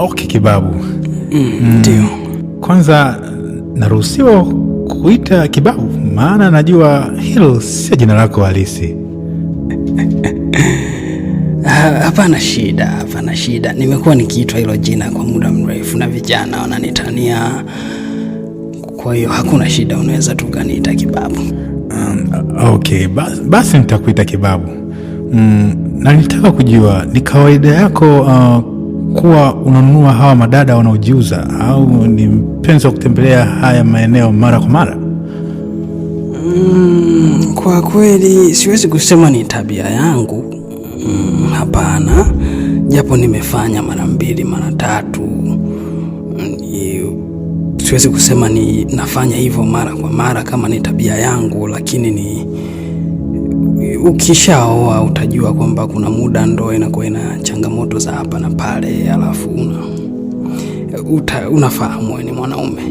Okay Kibabu. Ndio. Kwanza naruhusiwa kuita Kibabu? Maana najua hilo sio jina lako halisi. Hapana shida. Nimekuwa nikiitwa hilo jina kwa muda mrefu na vijana wananitania. Kwa hiyo hakuna shida, unaweza tu kaniita Kibabu. Okay, basi nitakuita Kibabu. Na nitaka kujua ni kawaida yako kuwa unanunua hawa madada wanaojiuza, au ni mpenzi wa kutembelea haya maeneo mara kwa mara? Kwa kweli siwezi kusema ni tabia yangu. Hapana, japo nimefanya mara 2 mara 3. Siwezi kusema ni nafanya hivyo mara kwa mara kama ni tabia yangu, lakini ni ukishaoa utajua kwamba kuna muda ndoa inakuwa ina changamoto za hapa na pale, alafu unafahamu ni mwanaume.